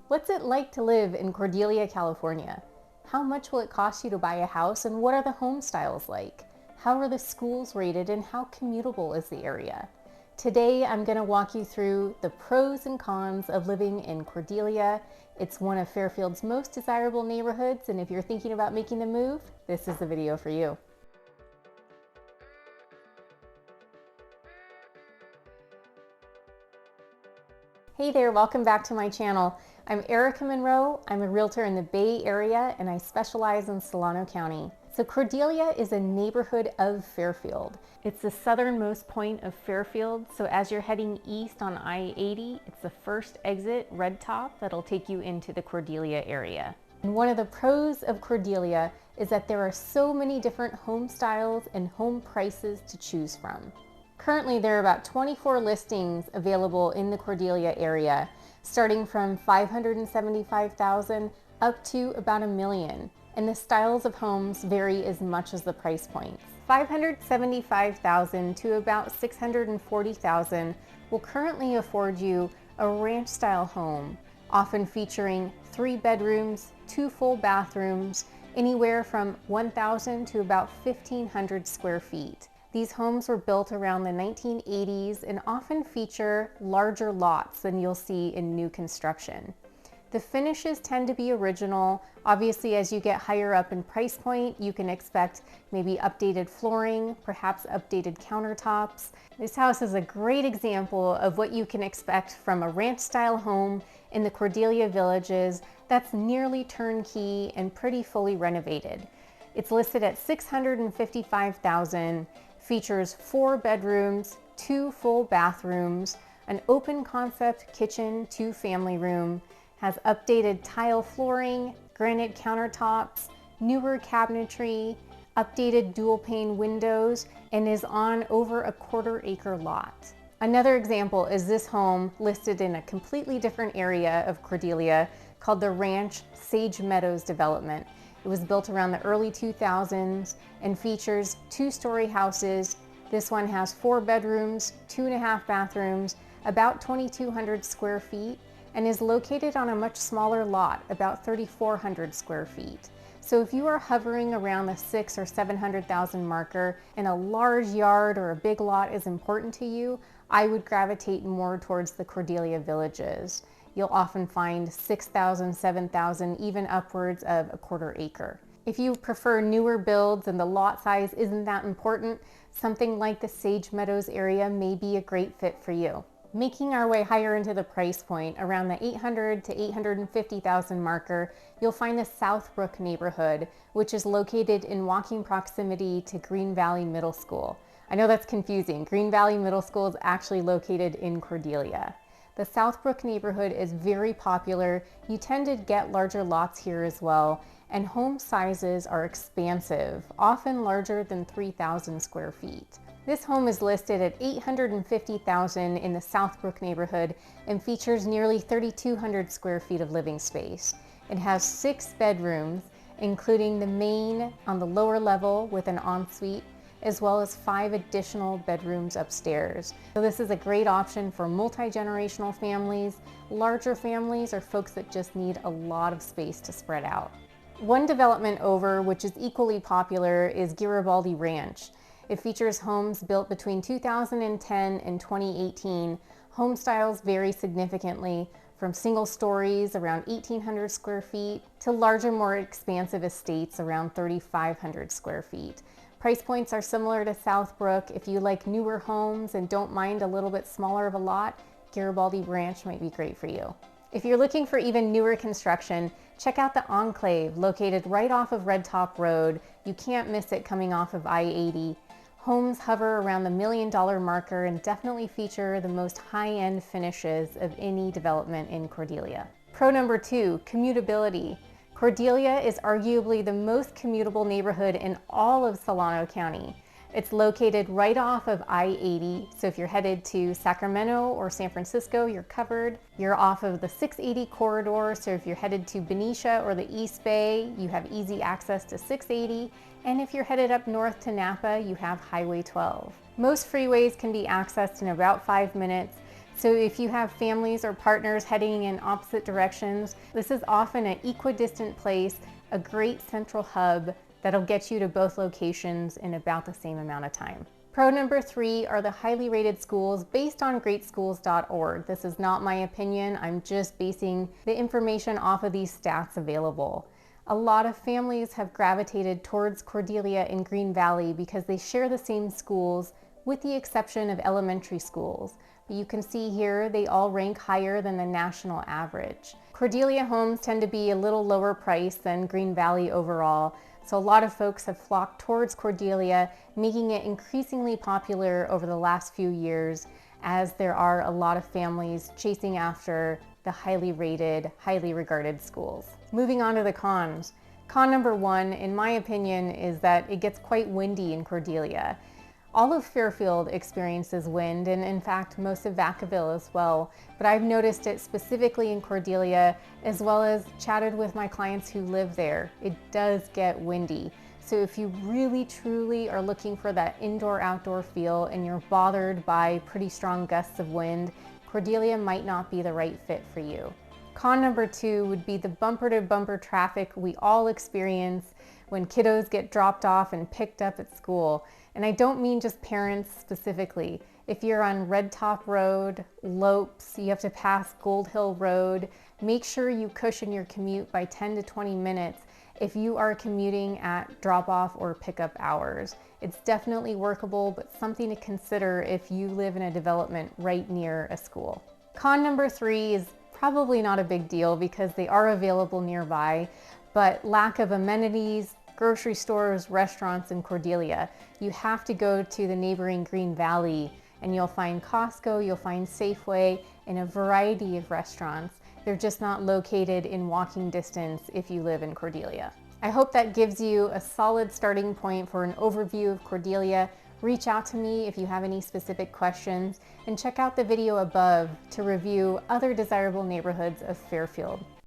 What's it like to live in Cordelia, California? How much will it cost you to buy a house, and what are the home styles like? How are the schools rated, and how commutable is the area? Today, I'm going to walk you through the pros and cons of living in Cordelia. It's one of Fairfield's most desirable neighborhoods, and if you're thinking about making the move, this is the video for you. Hey there, welcome back to my channel. I'm Erica Monroe. I'm a realtor in the Bay Area and I specialize in Solano County. So Cordelia is a neighborhood of Fairfield. It's the southernmost point of Fairfield. So as you're heading east on I-80, it's the first exit, Red Top, that'll take you into the Cordelia area. And one of the pros of Cordelia is that there are so many different home styles and home prices to choose from. Currently, there are about 24 listings available in the Cordelia area, starting from $575,000 up to about $1 million. And the styles of homes vary as much as the price points. $575,000 to about $640,000 will currently afford you a ranch-style home, often featuring 3 bedrooms, 2 full bathrooms, anywhere from 1,000 to about 1,500 square feet. These homes were built around the 1980s and often feature larger lots than you'll see in new construction. The finishes tend to be original. Obviously, as you get higher up in price point, you can expect maybe updated flooring, perhaps updated countertops. This house is a great example of what you can expect from a ranch-style home in the Cordelia Villages that's nearly turnkey and pretty fully renovated. It's listed at $655,000. Features 4 bedrooms, 2 full bathrooms, an open concept kitchen, 2 family room, has updated tile flooring, granite countertops, newer cabinetry, updated dual pane windows, and is on over a 1/4 acre lot. Another example is this home listed in a completely different area of Cordelia called the Ranch Sage Meadows development. It was built around the early 2000s and features 2-story houses. This one has 4 bedrooms, 2.5 bathrooms, about 2,200 square feet, and is located on a much smaller lot, about 3,400 square feet. So if you are hovering around the $600,000 or $700,000 marker and a large yard or a big lot is important to you, I would gravitate more towards the Cordelia Villages. You'll often find 6,000, 7,000, even upwards of a 1/4 acre. If you prefer newer builds and the lot size isn't that important, something like the Sage Meadows area may be a great fit for you. Making our way higher into the price point, around the $800,000 to $850,000 marker, you'll find the Southbrook neighborhood, which is located in walking proximity to Green Valley Middle School. I know that's confusing. Green Valley Middle School is actually located in Cordelia. The Southbrook neighborhood is very popular. You tend to get larger lots here as well, and home sizes are expansive, often larger than 3,000 square feet. This home is listed at $850,000 in the Southbrook neighborhood and features nearly 3,200 square feet of living space. It has 6 bedrooms, including the main on the lower level with an ensuite, as well as 5 additional bedrooms upstairs. So this is a great option for multi-generational families, larger families, or folks that just need a lot of space to spread out. One development over, which is equally popular, is Garibaldi Ranch. It features homes built between 2010 and 2018. Home styles vary significantly, from single stories around 1,800 square feet to larger, more expansive estates around 3,500 square feet. Price points are similar to Southbrook. If you like newer homes and don't mind a little bit smaller of a lot, Garibaldi Ranch might be great for you. If you're looking for even newer construction, check out the Enclave, located right off of Red Top Road. You can't miss it coming off of I-80. Homes hover around the $1 million marker and definitely feature the most high-end finishes of any development in Cordelia. Pro number 2, commutability. Cordelia is arguably the most commutable neighborhood in all of Solano County. It's located right off of I-80, so if you're headed to Sacramento or San Francisco, you're covered. You're off of the 680 corridor, so if you're headed to Benicia or the East Bay, you have easy access to 680, and if you're headed up north to Napa, you have Highway 12. Most freeways can be accessed in about 5 minutes. So if you have families or partners heading in opposite directions, this is often an equidistant place, a great central hub that'll get you to both locations in about the same amount of time. Pro number 3 are the highly rated schools based on greatschools.org. This is not my opinion. I'm just basing the information off of these stats available. A lot of families have gravitated towards Cordelia in Green Valley because they share the same schools, with the exception of elementary schools. But you can see here they all rank higher than the national average. Cordelia homes tend to be a little lower priced than Green Valley overall, so a lot of folks have flocked towards Cordelia, making it increasingly popular over the last few years as there are a lot of families chasing after the highly rated, highly regarded schools. Moving on to the cons. Con number 1, in my opinion, is that it gets quite windy in Cordelia. All of Fairfield experiences wind, and in fact most of Vacaville as well, but I've noticed it specifically in Cordelia, as well as chatted with my clients who live there. It does get windy. So if you really truly are looking for that indoor-outdoor feel and you're bothered by pretty strong gusts of wind, Cordelia might not be the right fit for you. Con number 2 would be the bumper-to-bumper traffic we all experience when kiddos get dropped off and picked up at school. And I don't mean just parents specifically. If you're on Red Top Road, Lopes, you have to pass Gold Hill Road, make sure you cushion your commute by 10 to 20 minutes if you are commuting at drop-off or pickup hours. It's definitely workable, but something to consider if you live in a development right near a school. Con number 3 is probably not a big deal because they are available nearby, but lack of amenities, grocery stores, restaurants in Cordelia. You have to go to the neighboring Green Valley and you'll find Costco, you'll find Safeway, and a variety of restaurants. They're just not located in walking distance if you live in Cordelia. I hope that gives you a solid starting point for an overview of Cordelia. Reach out to me if you have any specific questions, and check out the video above to review other desirable neighborhoods of Fairfield.